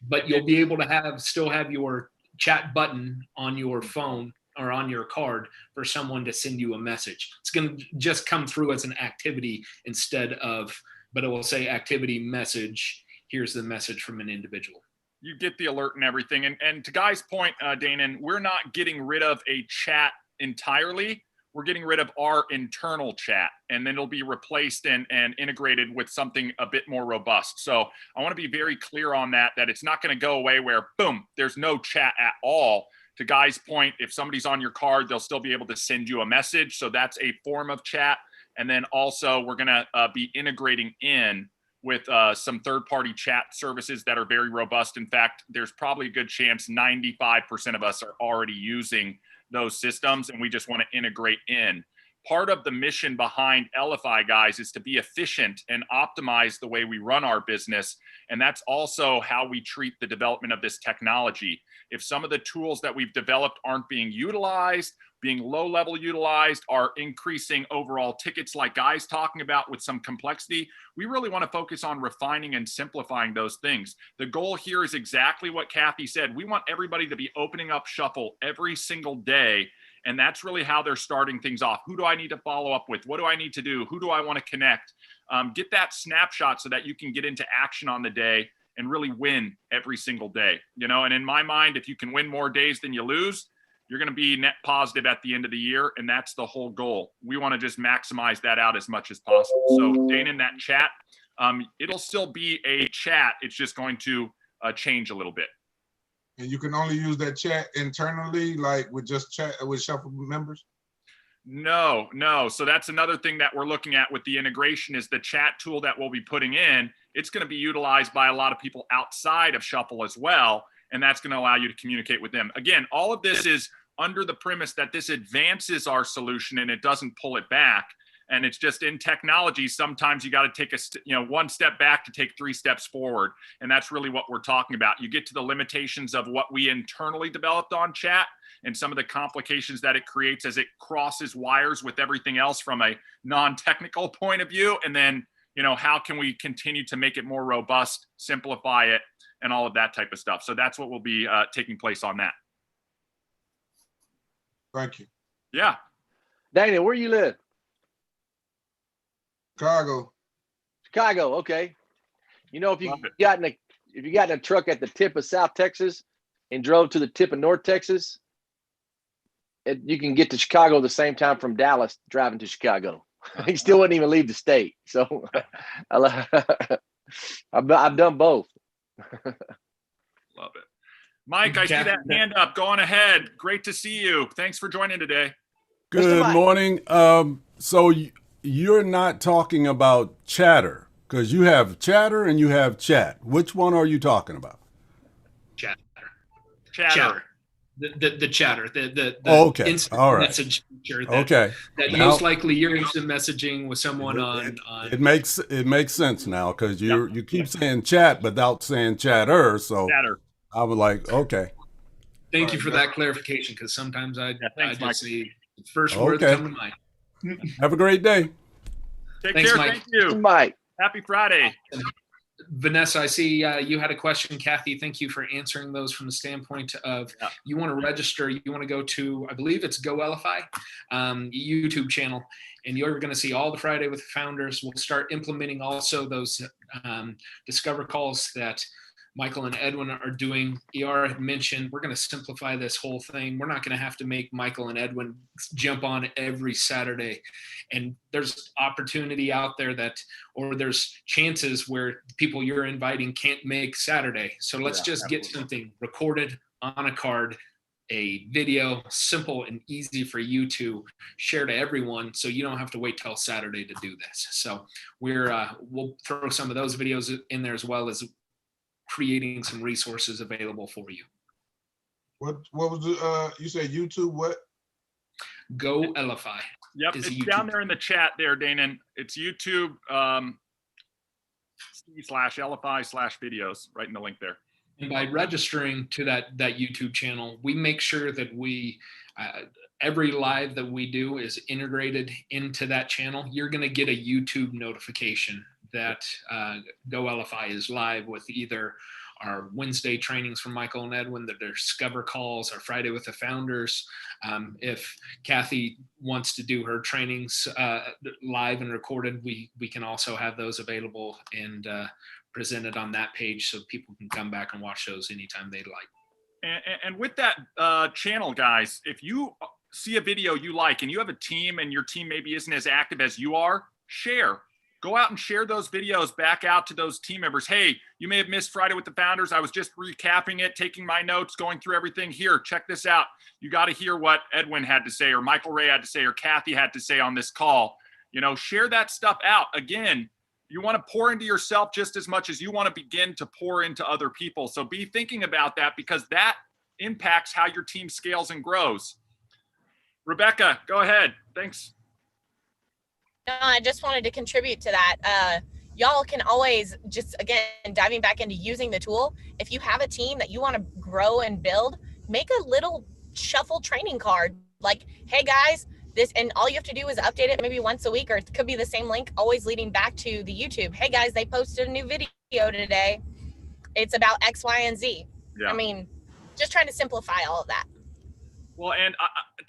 But you'll be able to still have your chat button on your phone or on your card for someone to send you a message. It's going to just come through as an activity but it will say activity message. Here's the message from an individual. You get the alert and everything. And to Guy's point, Danon, we're not getting rid of a chat entirely. We're getting rid of our internal chat, and then it'll be replaced and integrated with something a bit more robust. So I want to be very clear on that it's not going to go away where, boom, there's no chat at all. To Guy's point, if somebody's on your card, they'll still be able to send you a message. So that's a form of chat. And then also we're going to be integrating in with some third-party chat services that are very robust. In fact, there's probably a good chance 95% of us are already using those systems, and we just want to integrate in. Part of the mission behind Elify, guys, is to be efficient and optimize the way we run our business. And that's also how we treat the development of this technology. If some of the tools that we've developed aren't being utilized, being low-level utilized, are increasing overall tickets like Guy's talking about with some complexity, we really want to focus on refining and simplifying those things. The goal here is exactly what Kathy said. We want everybody to be opening up Shuffle every single day, and that's really how they're starting things off. Who do I need to follow up with? What do I need to do? Who do I want to connect? Get that snapshot so that you can get into action on the day and really win every single day. And in my mind, if you can win more days than you lose, you're going to be net positive at the end of the year, and that's the whole goal. We want to just maximize that out as much as possible. So, Danon, that chat, it'll still be a chat. It's just going to change a little bit. And you can only use that chat internally, like with just chat with Shuffle members? No. So that's another thing that we're looking at with the integration is the chat tool that we'll be putting in. It's going to be utilized by a lot of people outside of Shuffle as well, and that's going to allow you to communicate with them. Again, all of this is under the premise that this advances our solution and it doesn't pull it back. And it's just in technology, sometimes you got to take one step back to take 3 steps forward. And that's really what we're talking about. You get to the limitations of what we internally developed on chat and some of the complications that it creates as it crosses wires with everything else from a non-technical point of view. And then, how can we continue to make it more robust, simplify it, and all of that type of stuff. So that's what will be taking place on that. Thank you. Yeah. Daniel, where you live? Chicago. Chicago, okay. If you got in a truck at the tip of South Texas and drove to the tip of North Texas, you can get to Chicago at the same time from Dallas driving to Chicago. He still wouldn't even leave the state. So I've done both. Love it. Mike, I see that hand up. Go on ahead. Great to see you. Thanks for joining today. Good morning. So you're not talking about Chatter, because you have Chatter and you have Chat. Which one are you talking about? Chatter. The Chatter, the okay. instant All right. message feature that most likely you're instant messaging with someone on. It makes sense now, because you keep saying chat without saying chatter. So Chatter. I was like, okay. Thank you for that clarification, because sometimes I thanks, just say the first words come to mind. Have a great day. Take Thanks, care. Mike. Thank you. Mike. Happy Friday. Vanessa, I see you had a question. Kathy, thank you for answering those from the standpoint of you want to register. You want to go to, I believe it's Go Elify YouTube channel, and you're going to see all the Friday with the Founders. We'll start implementing also those Discover calls that Michael and Edwin are doing. ER had mentioned we're going to simplify this whole thing. We're not going to have to make Michael and Edwin jump on every Saturday. And there's opportunity out there or there's chances where people you're inviting can't make Saturday. So let's just get something recorded on a card, a video, simple and easy for you to share to everyone, so you don't have to wait till Saturday to do this. So we'll throw some of those videos in there, as well as creating some resources available for you. What was you said YouTube what? Go Elify. Yep, it's down there in the chat there, Danon. It's YouTube /Elify/videos, right in the link there. And by registering to that YouTube channel, we make sure that we every live that we do is integrated into that channel. You're going to get a YouTube notification that Go Elify is live with either our Wednesday trainings from Michael and Edwin, that their Discover calls, our Friday with the Founders. If Kathy wants to do her trainings live and recorded, we can also have those available and presented on that page, so people can come back and watch those anytime they'd like. And with that channel, guys, if you see a video you like and you have a team and your team maybe isn't as active as you are, share. Go out and share those videos back out to those team members. Hey, you may have missed Friday with the Founders. I was just recapping it, taking my notes, going through everything. Here, check this out. You got to hear what Edwin had to say, or Michael Ray had to say, or Kathy had to say on this call. Share that stuff out. Again, you want to pour into yourself just as much as you want to begin to pour into other people. So be thinking about that, because that impacts how your team scales and grows. Rebecca, go ahead. Thanks. No, I just wanted to contribute to that. Y'all can always just, again, diving back into using the tool. If you have a team that you want to grow and build, make a little shuffle training card. Like, hey guys, this, and all you have to do is update it maybe once a week, or it could be the same link, always leading back to the YouTube. Hey guys, they posted a new video today. It's about X, Y, and Z. Yeah. I mean, just trying to simplify all of that. Well, and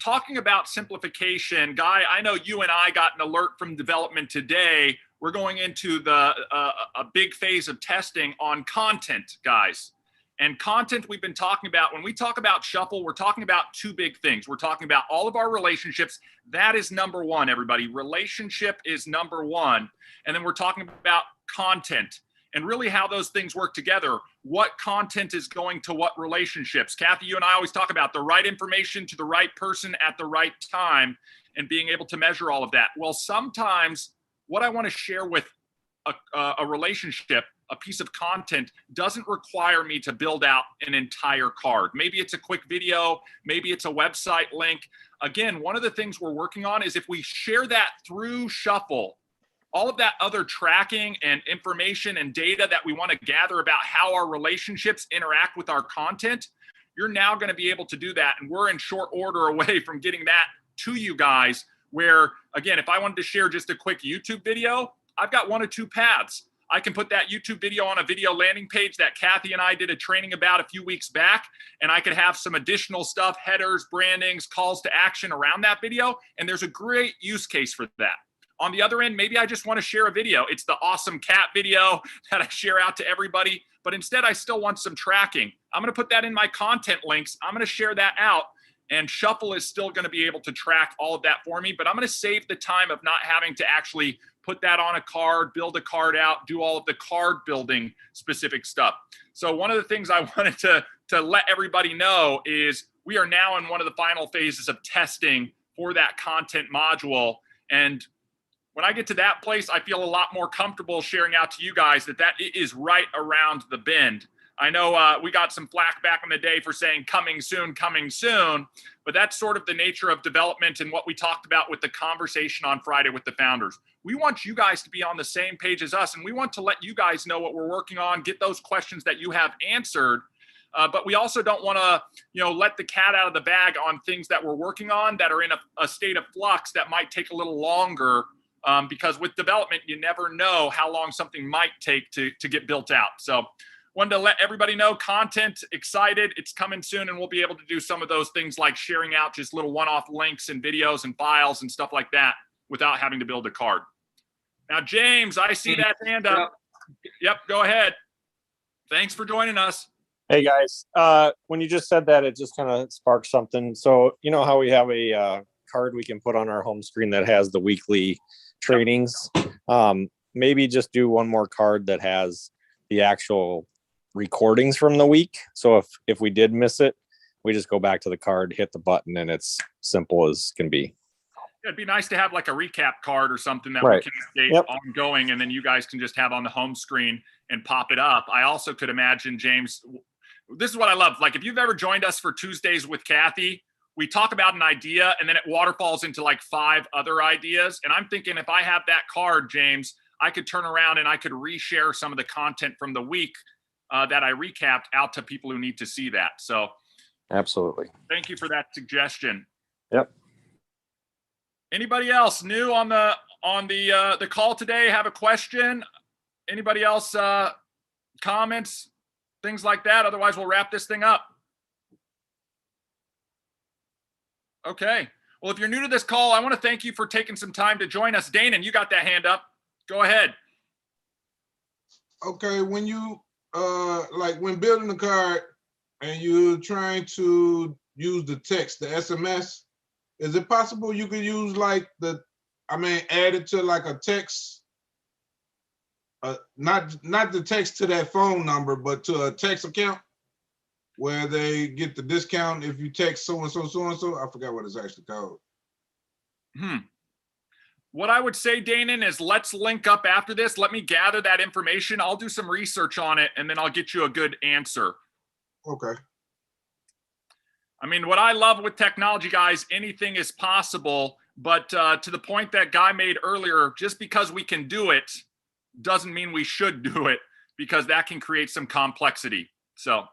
talking about simplification, Guy, I know you and I got an alert from development today. We're going into a big phase of testing on content, guys. And content we've been talking about, when we talk about Shuffle, we're talking about 2 big things. We're talking about all of our relationships. That is number 1, everybody. Relationship is number 1. And then we're talking about content and really how those things work together. What content is going to what relationships? Kathy, you and I always talk about the right information to the right person at the right time and being able to measure all of that. Well, sometimes what I want to share with a relationship, a piece of content doesn't require me to build out an entire card. Maybe it's a quick video, maybe it's a website link. Again, one of the things we're working on is if we share that through Shuffle, all of that other tracking and information and data that we want to gather about how our relationships interact with our content, you're now going to be able to do that. And we're in short order away from getting that to you guys, where, again, if I wanted to share just a quick YouTube video, I've got one of two paths. I can put that YouTube video on a video landing page that Kathy and I did a training about a few weeks back, and I could have some additional stuff, headers, brandings, calls to action around that video, and there's a great use case for that. On the other end, maybe I just want to share a video. It's the awesome cat video that I share out to everybody, but instead I still want some tracking. I'm going to put that in my content links. I'm going to share that out, and Shuffle is still going to be able to track all of that for me, but I'm going to save the time of not having to actually put that on a card, build a card out, do all of the card building specific stuff. So one of the things I wanted to let everybody know is we are now in one of the final phases of testing for that content module. And when I get to that place, I feel a lot more comfortable sharing out to you guys that it is right around the bend. I know we got some flack back in the day for saying coming soon, but that's sort of the nature of development and what we talked about with the conversation on Friday with the founders. We want you guys to be on the same page as us, and we want to let you guys know what we're working on, get those questions that you have answered. But we also don't want to, let the cat out of the bag on things that we're working on that are in a state of flux that might take a little longer. Because with development, you never know how long something might take to get built out. So wanted to let everybody know, content, excited, it's coming soon, and we'll be able to do some of those things like sharing out just little one-off links and videos and files and stuff like that without having to build a card. Now, James, I see that hand up. Yep, go ahead. Thanks for joining us. Hey guys, when you just said that, it just kind of sparked something. So you know how we have a card we can put on our home screen that has the weekly trainings? Maybe just do one more card that has the actual recordings from the week. So if we did miss it, we just go back to the card, hit the button, and it's simple as can be. It'd be nice to have like a recap card or something that Right. we can update ongoing, and then you guys can just have on the home screen and pop it up. I also could imagine, James, this is what I love. Like if you've ever joined us for Tuesdays with Kathy, we talk about an idea and then it waterfalls into like 5 other ideas. And I'm thinking if I have that card, James, I could turn around and I could reshare some of the content from the week that I recapped out to people who need to see that. So Absolutely. thank you for that suggestion. Yep. Anybody else new on the call today? Have a question? Anybody else comments, things like that? Otherwise, we'll wrap this thing up. Okay. Well, if you're new to this call, I want to thank you for taking some time to join us. Danon, you got that hand up. Go ahead. Okay, when you like when building a card and you're trying to use the text, the SMS, is it possible you could use like add it to like a text, not the text to that phone number, but to a text account where they get the discount if you text so and so, so and so? I forgot what it's actually called. What I would say, Danon, is let's link up after this. Let me gather that information. I'll do some research on it, and then I'll get you a good answer. Okay. I mean, what I love with technology, guys, anything is possible. But to the point that Guy made earlier, just because we can do it doesn't mean we should do it, because that can create some complexity. So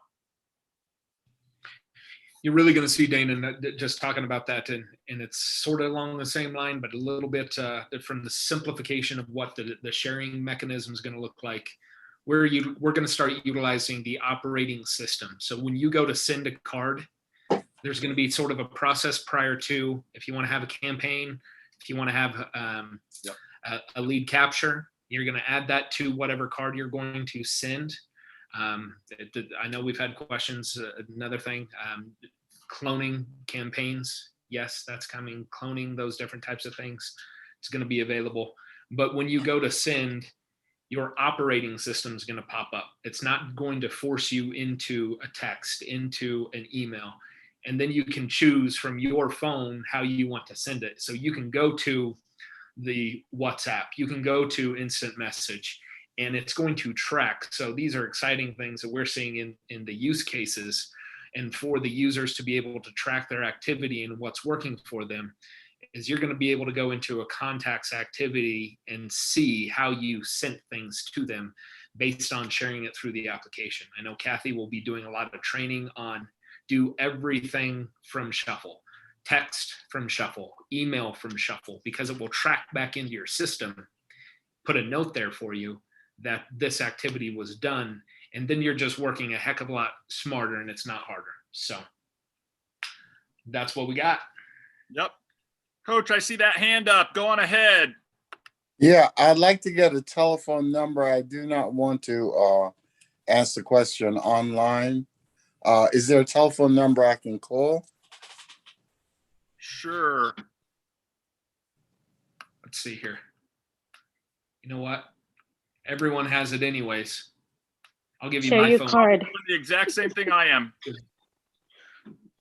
you're really going to see, Danon, just talking about that, and it's sort of along the same line, but a little bit from the simplification of what the sharing mechanism is going to look like. We're going to start utilizing the operating system. So when you go to send a card, there's going to be sort of a process prior to, if you want to have a campaign, if you want to have a lead capture, you're going to add that to whatever card you're going to send. I know we've had questions. Another thing, cloning campaigns. Yes, that's coming. Cloning, those different types of things, it's going to be available. But when you go to send, your operating system is going to pop up. It's not going to force you into a text, into an email. And then you can choose from your phone how you want to send it. So you can go to the WhatsApp, you can go to instant message, and it's going to track. So these are exciting things that we're seeing in the use cases, and for the users to be able to track their activity and what's working for them is you're going to be able to go into a contacts activity and see how you sent things to them based on sharing it through the application. I know Kathy will be doing a lot of training on do everything from Shuffle, text from Shuffle, email from Shuffle, because it will track back into your system, put a note there for you that this activity was done, and then you're just working a heck of a lot smarter and it's not harder. So that's what we got. Yep. Coach, I see that hand up. Go on ahead. Yeah, I'd like to get a telephone number. I do not want to ask the question online. Is there a telephone number I can call? Sure. Let's see here. You know what? Everyone has it anyways. I'll give you Share my your phone. card. The exact same thing I am.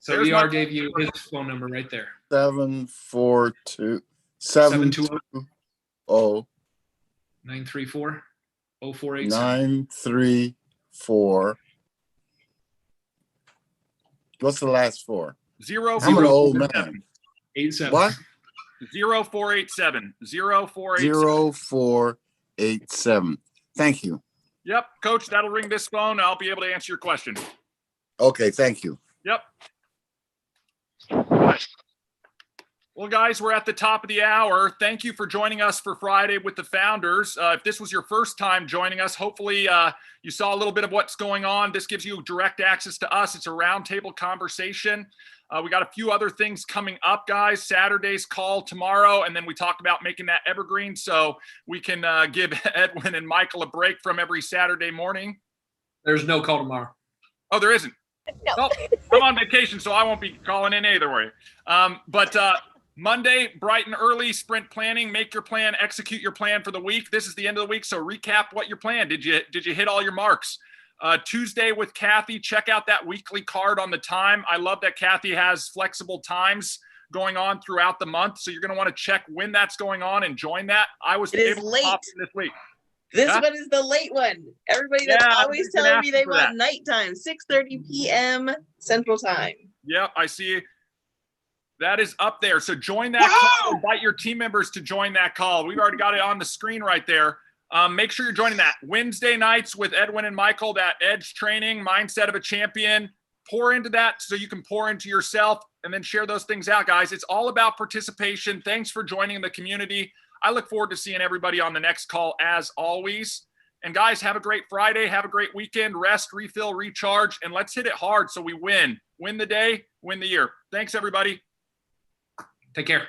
So There's VR my- gave you his phone number right there. 742 720 934 0487. 934. What's the last four? Zero. I'm an old man. 87. What? 0487. 0487. 0487. Thank you. Yep, Coach, that'll ring this phone. I'll be able to answer your question. Okay, thank you. Yep. Well, guys, we're at the top of the hour. Thank you for joining us for Friday with the Founders. If this was your first time joining us, hopefully you saw a little bit of what's going on. This gives you direct access to us. It's a roundtable conversation. We got a few other things coming up, guys. Saturday's call tomorrow, and then we talked about making that evergreen so we can give Edwin and Michael a break from every Saturday morning. There's no call tomorrow. Oh, there isn't? No. Oh, I'm on vacation, so I won't be calling in either way. But Monday, bright and early, sprint planning. Make your plan, execute your plan for the week. This is the end of the week, so recap what your plan. Did you hit all your marks? Tuesday with Kathy, check out that weekly card on the time. I love that Kathy has flexible times going on throughout the month, so you're going to want to check when that's going on and join that. I was It is able to late. pop in this week. This Yeah. one is the late one. Everybody that's Yeah, always I've been telling me they asking for want nighttime, 6:30 p.m. Central Time. Yep, I see. That is up there. So join that call. Invite your team members to join that call. We've already got it on the screen right there. Make sure you're joining that. Wednesday nights with Edwin and Michael, that edge training, mindset of a champion. Pour into that so you can pour into yourself and then share those things out, guys. It's all about participation. Thanks for joining the community. I look forward to seeing everybody on the next call as always. And guys, have a great Friday. Have a great weekend. Rest, refill, recharge, and let's hit it hard so we win. Win the day, win the year. Thanks, everybody. Take care.